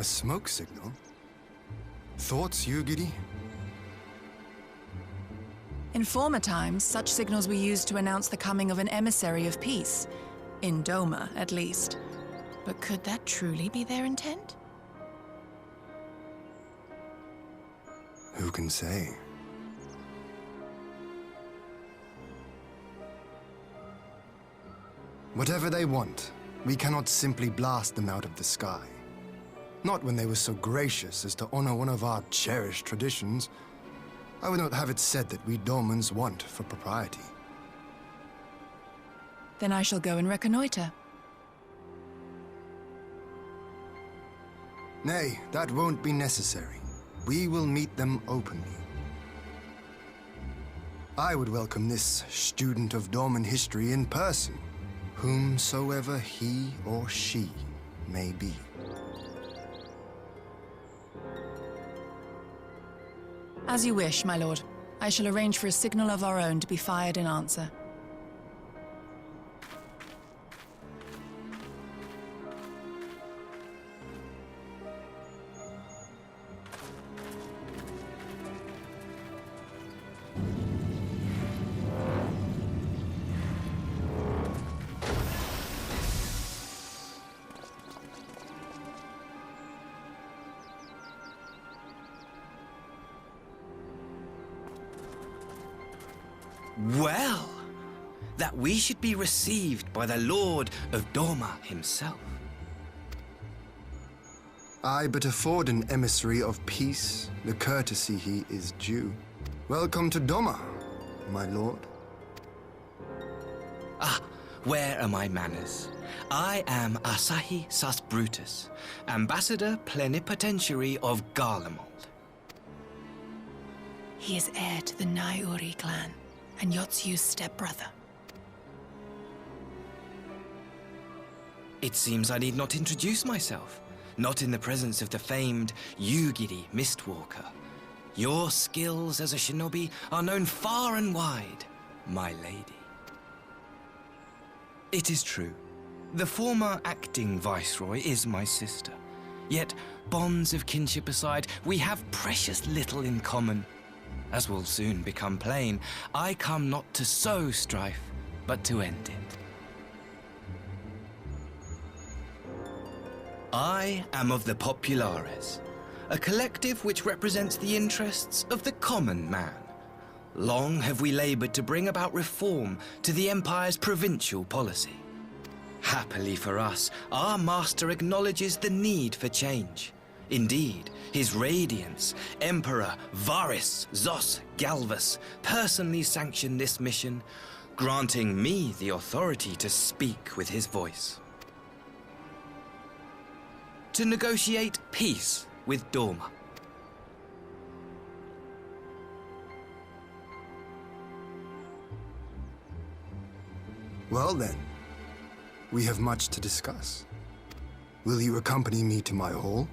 A smoke signal? Thoughts, Yugiri? In former times, such signals were used to announce the coming of an emissary of peace. In Doma, at least. But could that truly be their intent? Who can say? Whatever they want, we cannot simply blast them out of the sky. Not when they were so gracious as to honor one of our cherished traditions. I would not have it said that we Domans want for propriety. Then I shall go and reconnoiter. Nay, that won't be necessary. We will meet them openly. I would welcome this student of Doman history in person, whomsoever he or she may be. As you wish, my lord. I shall arrange for a signal of our own to be fired in answer. Well, that we should be received by the Lord of Doma himself. I but afford an emissary of peace the courtesy he is due. Welcome to Doma, my lord. Ah, where are my manners? I am Asahi Sus Brutus, Ambassador Plenipotentiary of Garlemald. He is heir to the Naiuri clan, and Yotsu's stepbrother. It seems I need not introduce myself, not in the presence of the famed Yugiri Mistwalker. Your skills as a shinobi are known far and wide, my lady. It is true, the former acting viceroy is my sister. Yet, bonds of kinship aside, we have precious little in common. As will soon become plain, I come not to sow strife, but to end it. I am of the Populares, a collective which represents the interests of the common man. Long have we labored to bring about reform to the Empire's provincial policy. Happily for us, our master acknowledges the need for change. Indeed, His Radiance, Emperor Varys Zos Galvus, personally sanctioned this mission, granting me the authority to speak with his voice. To negotiate peace with Doma. Well then, we have much to discuss. Will you accompany me to my hall?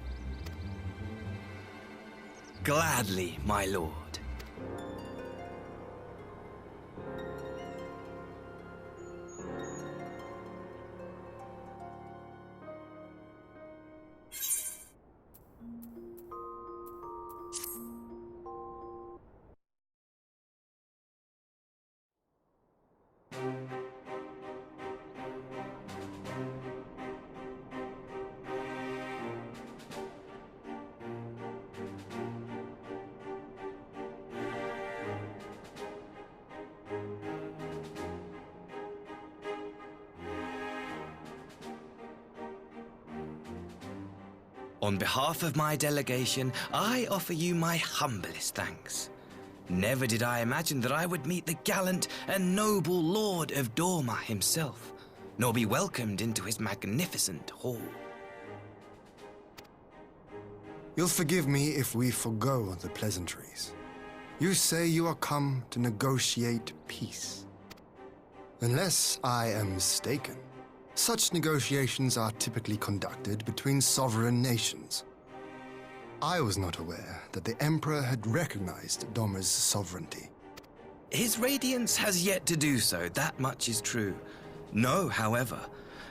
Gladly, my lord. On behalf of my delegation, I offer you my humblest thanks. Never did I imagine that I would meet the gallant and noble Lord of Doma himself, nor be welcomed into his magnificent hall. You'll forgive me if we forgo the pleasantries. You say you are come to negotiate peace. Unless I am mistaken, such negotiations are typically conducted between sovereign nations. I was not aware that the Emperor had recognized Doma's sovereignty. His Radiance has yet to do so, that much is true. Know, however,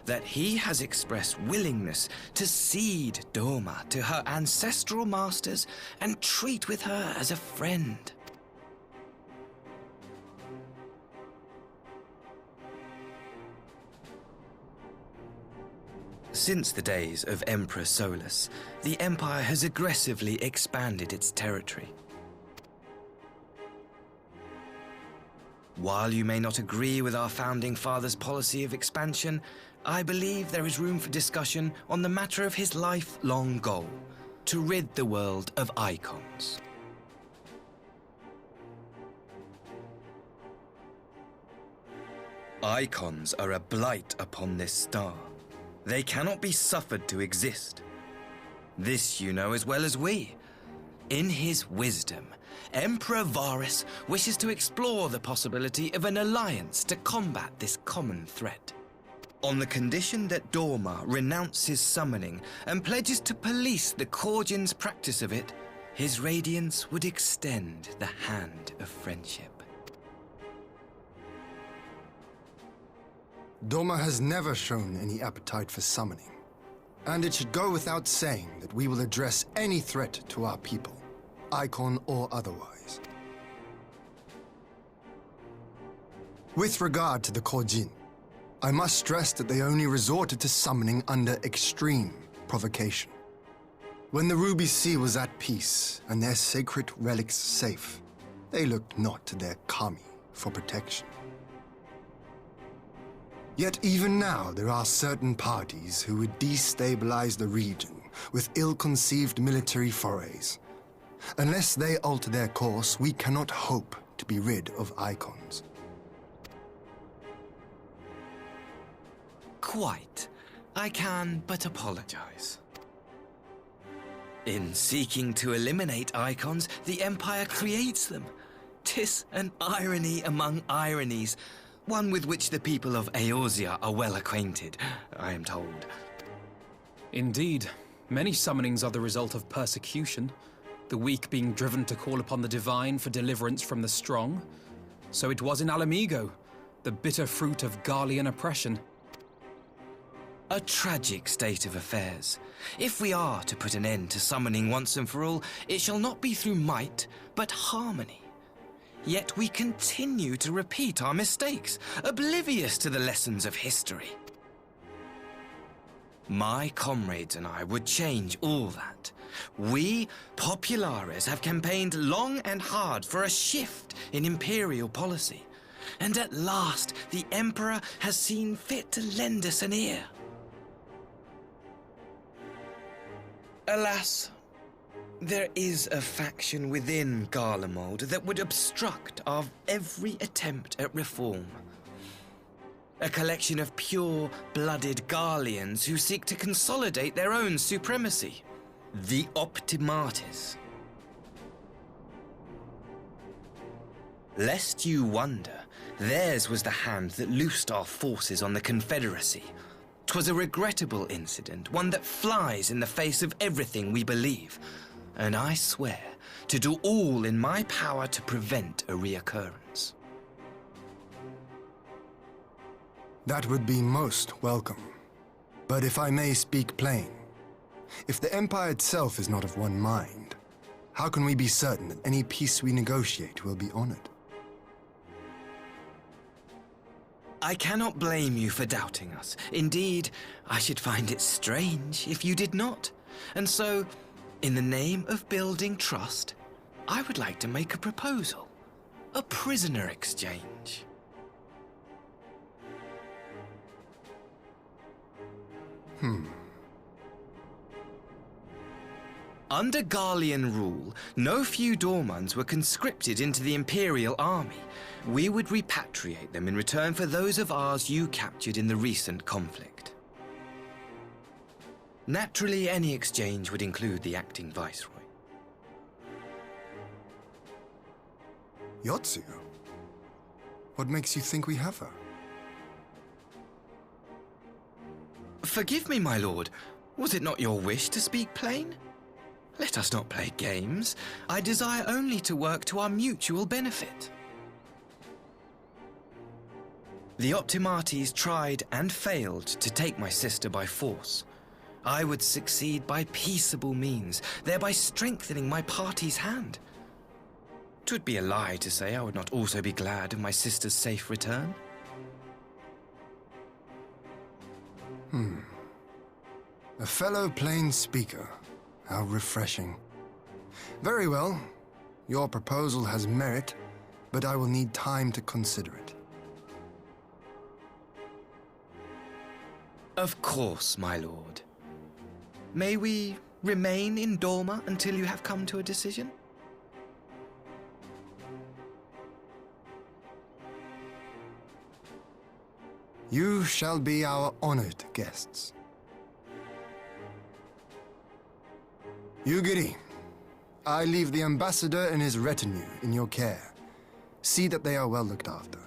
that he has expressed willingness to cede Doma to her ancestral masters and treat with her as a friend. Since the days of Emperor Solus, the Empire has aggressively expanded its territory. While you may not agree with our founding father's policy of expansion, I believe there is room for discussion on the matter of his lifelong goal, to rid the world of icons. Icons are a blight upon this star. They cannot be suffered to exist. This you know as well as we. In his wisdom, Emperor Varus wishes to explore the possibility of an alliance to combat this common threat. On the condition that Doma renounces summoning and pledges to police the Korgin's practice of it, his radiance would extend the hand of friendship. Doma has never shown any appetite for summoning, and it should go without saying that we will address any threat to our people, icon or otherwise. With regard to the Korjin, I must stress that they only resorted to summoning under extreme provocation. When the Ruby Sea was at peace and their sacred relics safe, they looked not to their kami for protection. Yet even now there are certain parties who would destabilize the region with ill-conceived military forays. Unless they alter their course, we cannot hope to be rid of icons. Quite. I can but apologize. In seeking to eliminate icons, the Empire creates them. 'Tis an irony among ironies, one with which the people of Eorzea are well acquainted, I am told. Indeed. Many summonings are the result of persecution, the weak being driven to call upon the divine for deliverance from the strong. So it was in Alamigo, the bitter fruit of Garlean oppression. A tragic state of affairs. If we are to put an end to summoning once and for all, it shall not be through might, but harmony. Yet we continue to repeat our mistakes, oblivious to the lessons of history. My comrades and I would change all that. We, Populares, have campaigned long and hard for a shift in imperial policy. And at last, the Emperor has seen fit to lend us an ear. Alas, there is a faction within Garlemald that would obstruct our every attempt at reform. A collection of pure-blooded Garleans who seek to consolidate their own supremacy. The Optimates. Lest you wonder, theirs was the hand that loosed our forces on the Confederacy. 'Twas a regrettable incident, one that flies in the face of everything we believe. And I swear to do all in my power to prevent a reoccurrence. That would be most welcome. But if I may speak plain, if the Empire itself is not of one mind, how can we be certain that any peace we negotiate will be honored? I cannot blame you for doubting us. Indeed, I should find it strange if you did not. And so, in the name of building trust, I would like to make a proposal. A prisoner exchange. Under Garlean rule, no few Dormans were conscripted into the Imperial Army. We would repatriate them in return for those of ours you captured in the recent conflict. Naturally, any exchange would include the acting Viceroy. Yotsuyo? What makes you think we have her? Forgive me, my lord. Was it not your wish to speak plain? Let us not play games. I desire only to work to our mutual benefit. The Optimates tried and failed to take my sister by force. I would succeed by peaceable means, thereby strengthening my party's hand. 'Twould be a lie to say I would not also be glad of my sister's safe return. A fellow plain speaker. How refreshing. Very well. Your proposal has merit, but I will need time to consider it. Of course, my lord. May we remain in Doma until you have come to a decision? You shall be our honored guests. Yugiri, I leave the ambassador and his retinue in your care. See that they are well looked after.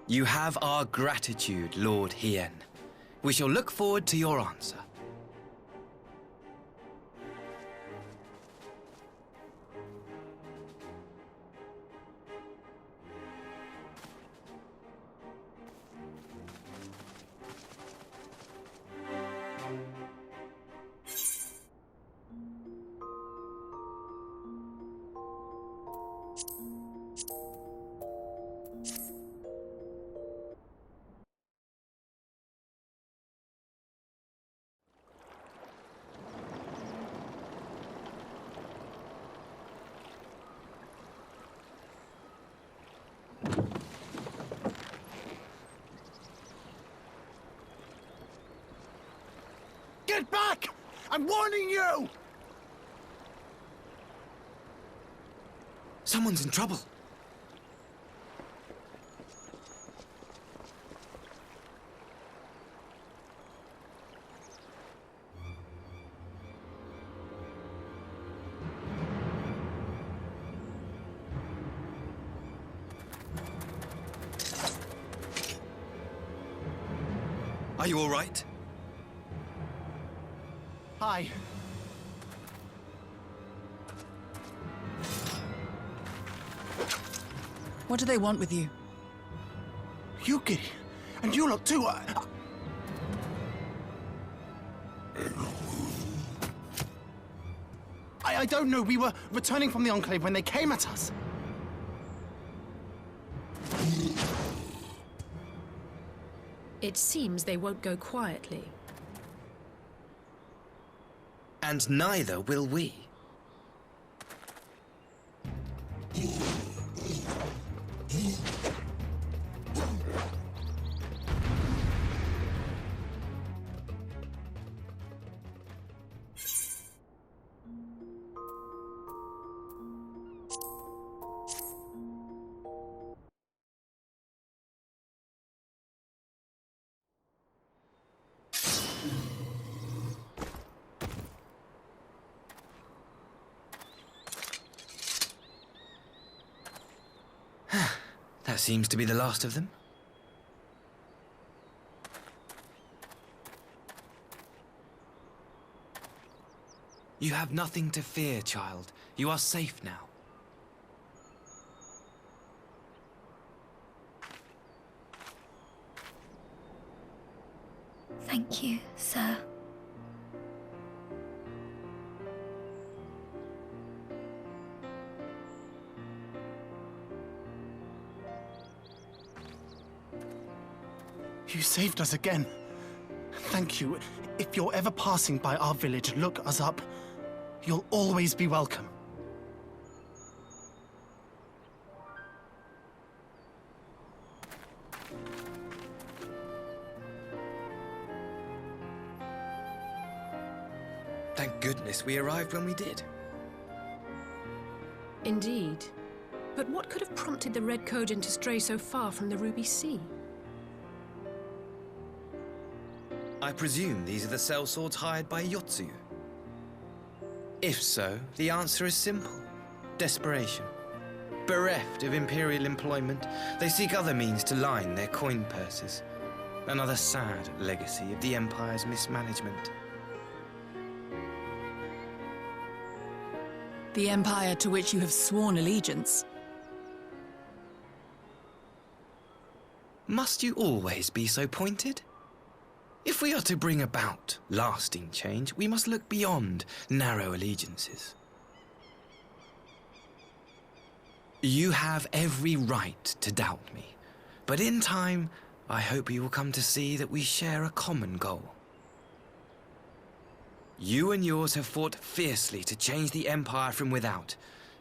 You have our gratitude, Lord Hien. We shall look forward to your answer. Get back! I'm warning you! Someone's in trouble. Are you all right? Hi. What do they want with you? Yuki, and you lot too. I don't know. We were returning from the Enclave when they came at us. It seems they won't go quietly. And neither will we. That seems to be the last of them. You have nothing to fear, child. You are safe now. Thank you, sir. You saved us again. Thank you. If you're ever passing by our village, look us up. You'll always be welcome. Thank goodness we arrived when we did. Indeed. But what could have prompted the Red Kojin to stray so far from the Ruby Sea? I presume these are the sellswords hired by Yotsuyu. If so, the answer is simple. Desperation. Bereft of imperial employment, they seek other means to line their coin purses. Another sad legacy of the Empire's mismanagement. The empire to which you have sworn allegiance. Must you always be so pointed? If we are to bring about lasting change, we must look beyond narrow allegiances. You have every right to doubt me, but in time, I hope you will come to see that we share a common goal. You and yours have fought fiercely to change the Empire from without,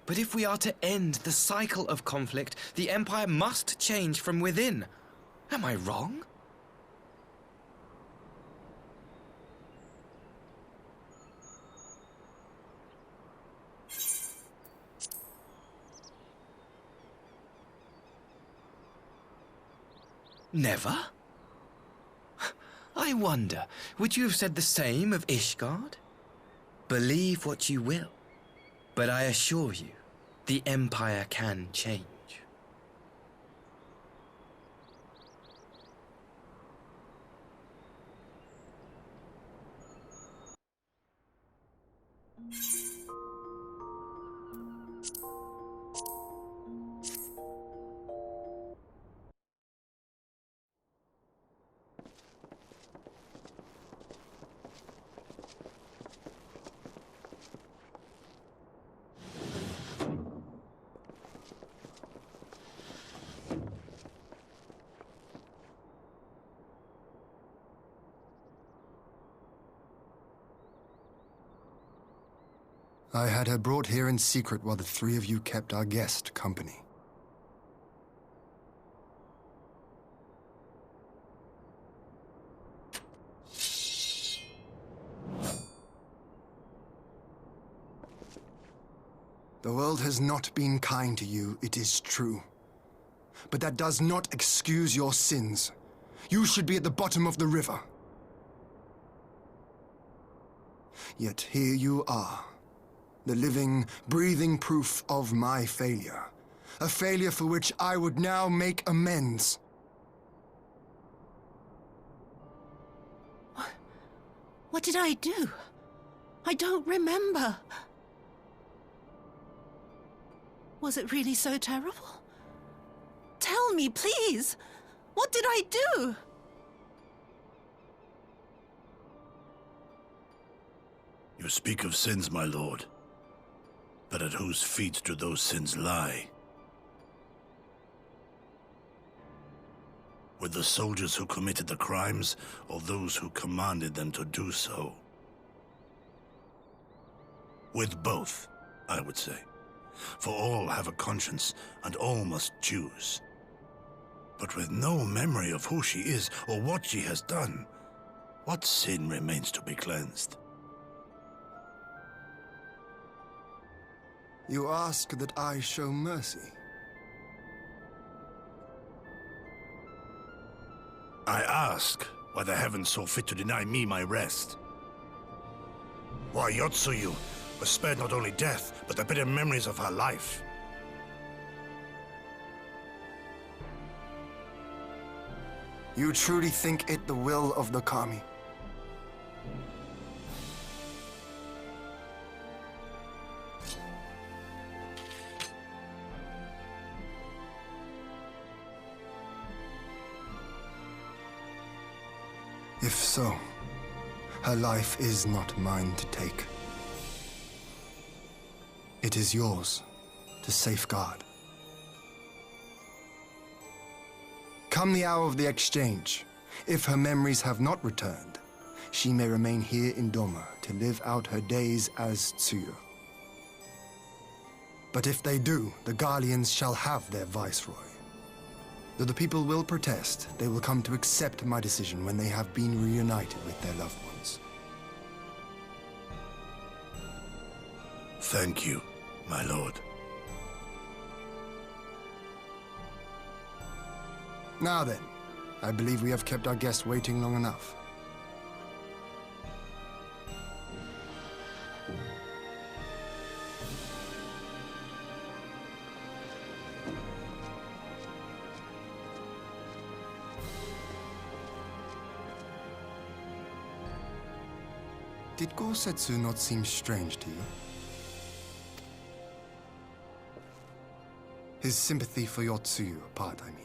but if we are to end the cycle of conflict, the Empire must change from within. Am I wrong? Never? I wonder, would you have said the same of Ishgard? Believe what you will, but I assure you, the Empire can change. I had her brought here in secret while the three of you kept our guest company. The world has not been kind to you, it is true. But that does not excuse your sins. You should be at the bottom of the river. Yet here you are. The living, breathing proof of my failure. A failure for which I would now make amends. What did I do? I don't remember. Was it really so terrible? Tell me, please! What did I do? You speak of sins, my lord. But at whose feet do those sins lie? With the soldiers who committed the crimes, or those who commanded them to do so? With both, I would say. For all have a conscience, and all must choose. But with no memory of who she is, or what she has done, what sin remains to be cleansed? You ask that I show mercy. I ask why the heavens saw fit to deny me my rest. Why Yotsuyu was spared not only death, but the bitter memories of her life. You truly think it the will of the Kami? If so, her life is not mine to take. It is yours to safeguard. Come the hour of the exchange, if her memories have not returned, she may remain here in Doma to live out her days as Tsuyu. But if they do, the Guardians shall have their viceroy. Though the people will protest, they will come to accept my decision when they have been reunited with their loved ones. Thank you, my lord. Now then, I believe we have kept our guest waiting long enough. Did Gosetsu not seem strange to you? His sympathy for your Tsuyu apart, I mean.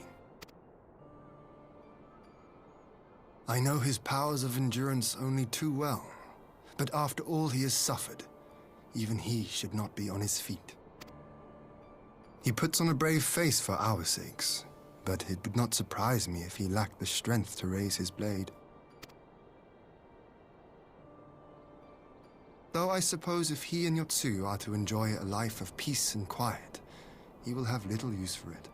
I know his powers of endurance only too well, but after all he has suffered, even he should not be on his feet. He puts on a brave face for our sakes, but it would not surprise me if he lacked the strength to raise his blade. Though I suppose if he and Yotsuyu are to enjoy a life of peace and quiet, he will have little use for it.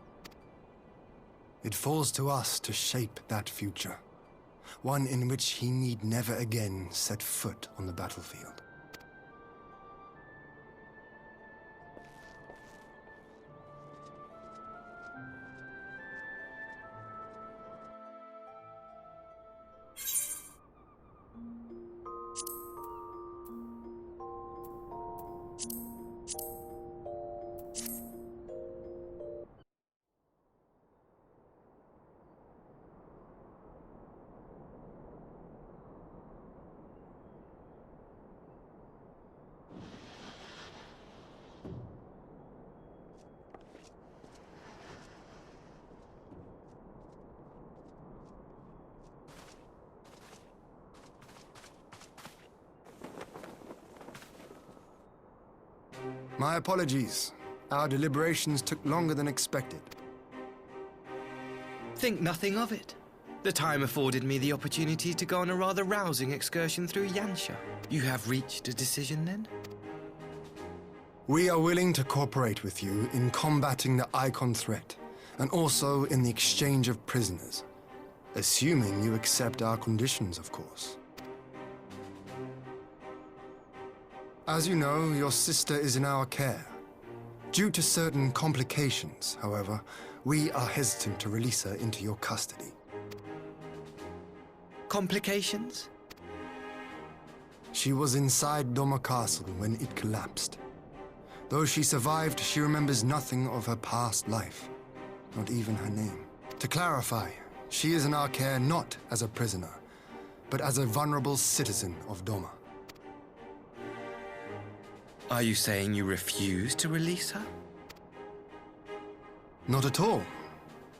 It falls to us to shape that future, one in which he need never again set foot on the battlefield. My apologies. Our deliberations took longer than expected. Think nothing of it. The time afforded me the opportunity to go on a rather rousing excursion through Yansha. You have reached a decision, then? We are willing to cooperate with you in combating the Icon threat, and also in the exchange of prisoners. Assuming you accept our conditions, of course. As you know, your sister is in our care. Due to certain complications, however, we are hesitant to release her into your custody. Complications? She was inside Doma Castle when it collapsed. Though she survived, she remembers nothing of her past life, not even her name. To clarify, she is in our care not as a prisoner, but as a vulnerable citizen of Doma. Are you saying you refuse to release her? Not at all.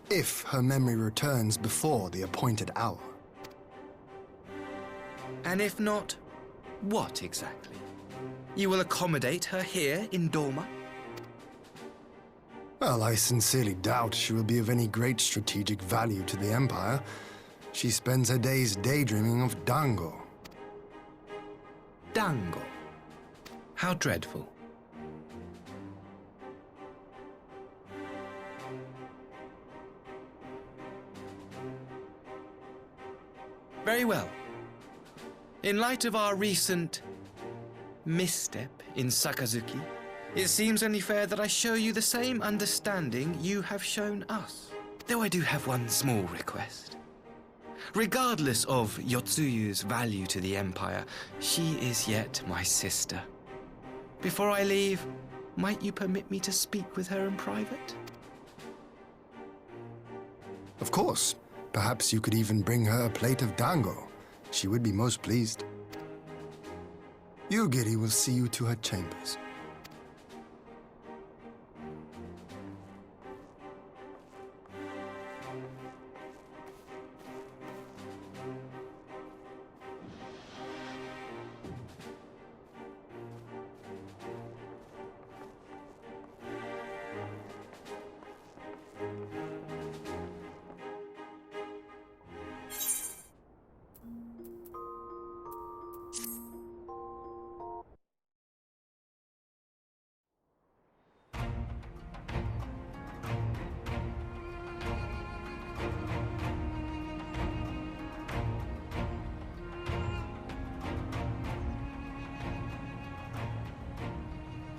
If her memory returns before the appointed hour. And if not, what exactly? You will accommodate her here in Doma? Well, I sincerely doubt she will be of any great strategic value to the Empire. She spends her days daydreaming of Dango. Dango? How dreadful. Very well. In light of our recent misstep in Sakazuki, it seems only fair that I show you the same understanding you have shown us. Though I do have one small request. Regardless of Yotsuyu's value to the Empire, she is yet my sister. Before I leave, might you permit me to speak with her in private? Of course. Perhaps you could even bring her a plate of dango. She would be most pleased. Yugiri will see you to her chambers.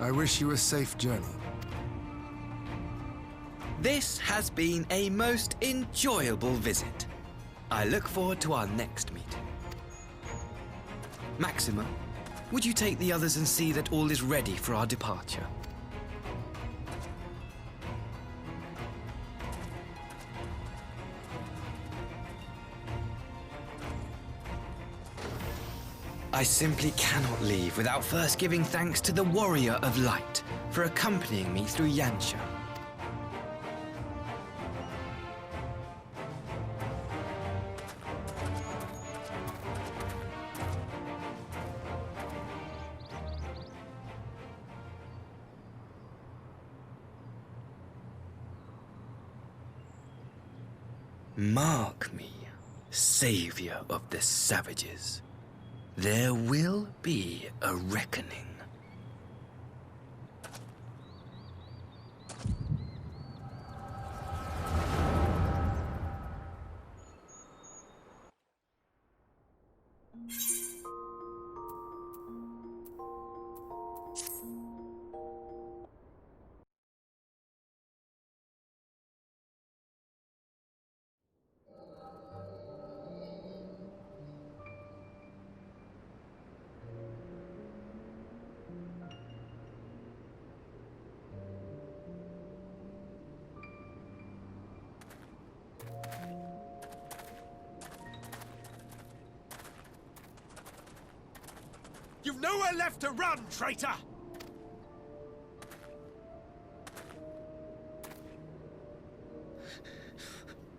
I wish you a safe journey. This has been a most enjoyable visit. I look forward to our next meeting. Maxima, would you take the others and see that all is ready for our departure? I simply cannot leave without first giving thanks to the Warrior of Light for accompanying me through Yansha. Mark me, savior of the savages. There will be a reckoning. You've nowhere left to run, traitor!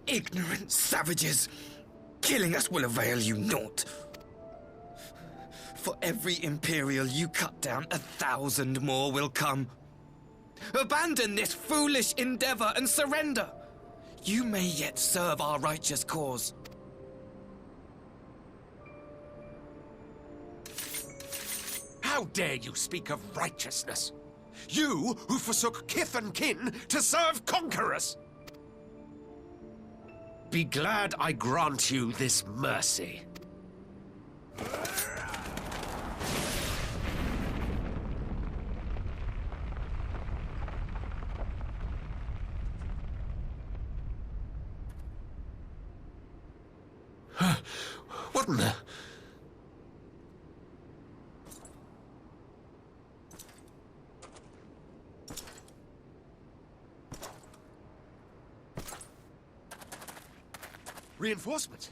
Ignorant savages! Killing us will avail you naught. For every Imperial you cut down, 1,000 more will come. Abandon this foolish endeavor and surrender. You may yet serve our righteous cause. How dare you speak of righteousness? You who forsook kith and kin to serve conquerors! Be glad I grant you this mercy. What in the... Reinforcement?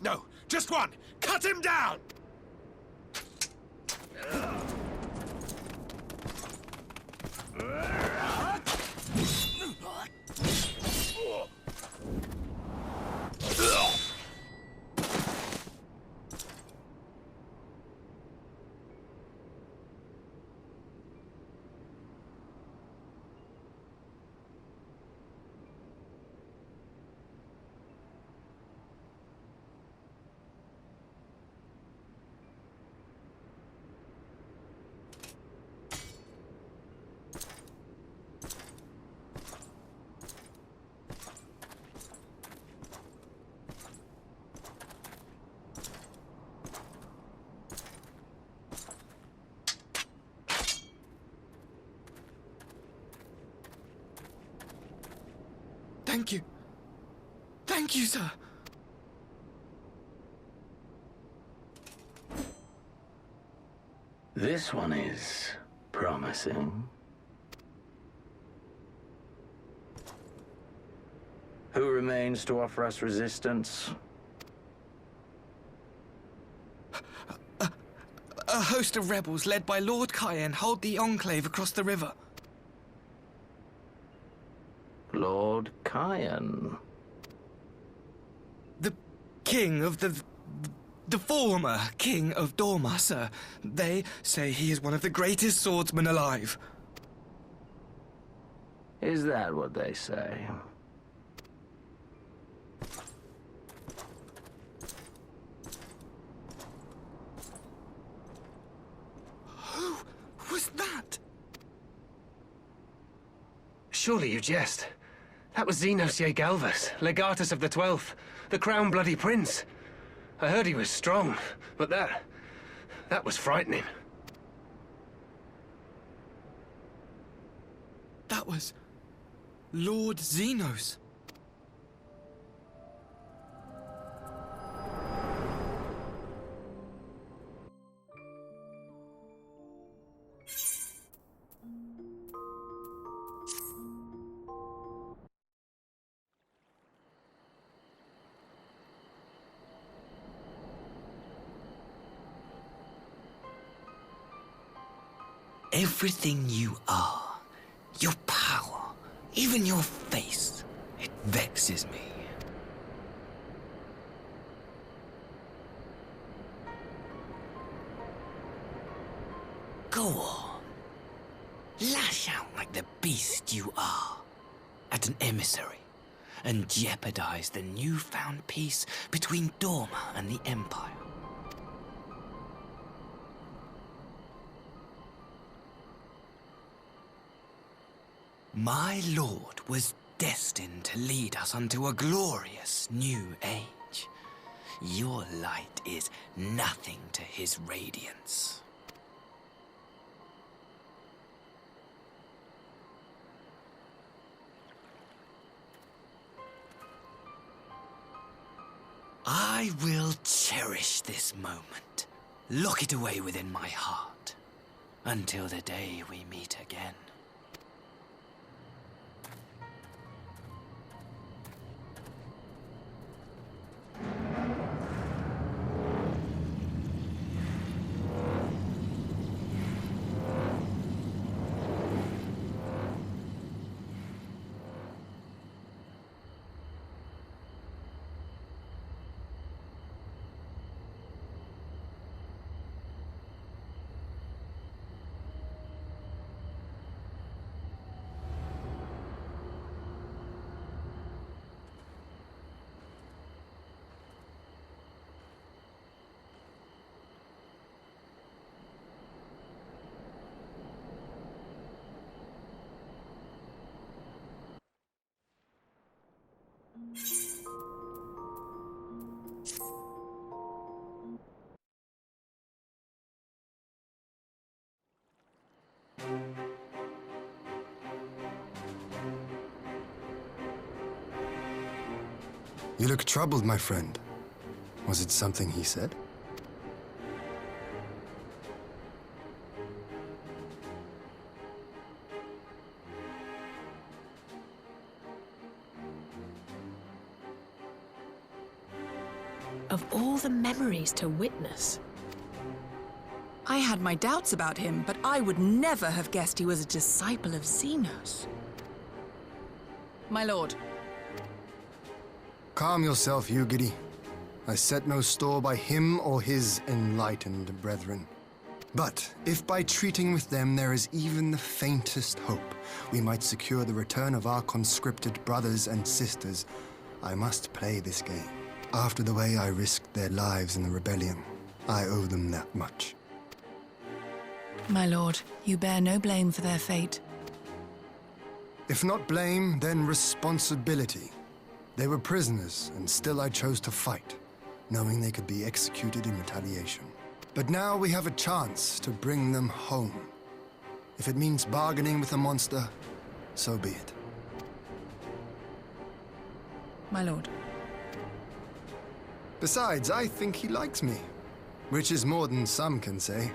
No, just one! Cut him down! Thank you. Thank you, sir. This one is promising. Who remains to offer us resistance? A host of rebels led by Lord Cayenne hold the Enclave across the river. Lord Cayenne? The king of the former king of Dorma, sir. They say he is one of the greatest swordsmen alive. Is that what they say? Who was that? Surely you jest. That was Xenos Galvus, legatus of the 12th, the Crown Bloody Prince. I heard he was strong, but that was frightening. That was Lord Xenos. Everything you are, your power, even your face, it vexes me. Go on. Lash out like the beast you are at an emissary, and jeopardize the newfound peace between Doma and the Empire. My lord was destined to lead us unto a glorious new age. Your light is nothing to his radiance. I will cherish this moment, lock it away within my heart, until the day we meet again. You look troubled, my friend. Was it something he said? Of all the memories to witness. I had my doubts about him, but I would never have guessed he was a disciple of Xenos. My lord. Calm yourself, Ugiri. I set no store by him or his enlightened brethren. But if by treating with them there is even the faintest hope, we might secure the return of our conscripted brothers and sisters, I must play this game. After the way I risked their lives in the rebellion, I owe them that much. My lord, you bear no blame for their fate. If not blame, then responsibility. They were prisoners, and still I chose to fight, knowing they could be executed in retaliation. But now we have a chance to bring them home. If it means bargaining with the monster, so be it. My lord. Besides, I think he likes me, which is more than some can say.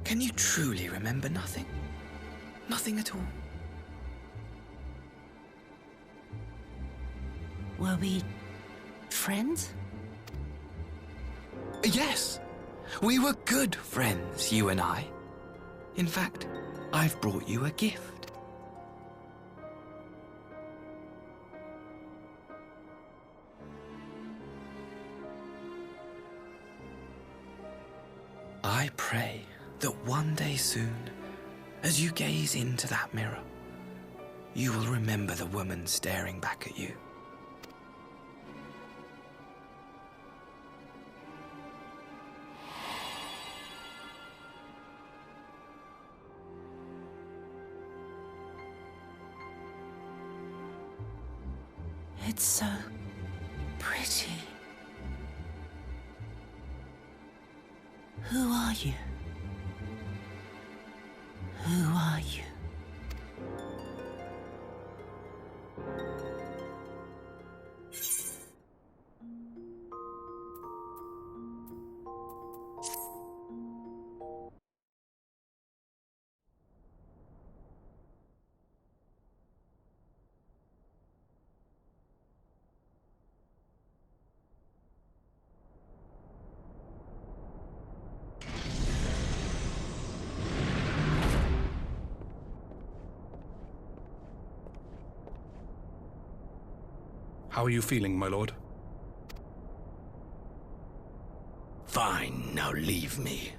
Can you truly remember nothing? Nothing at all? Were we friends? Yes. We were good friends, you and I. In fact, I've brought you a gift. I pray that one day soon, as you gaze into that mirror, you will remember the woman staring back at you. It's so pretty. Who are you? Who are you? How are you feeling, my lord? Fine, now leave me.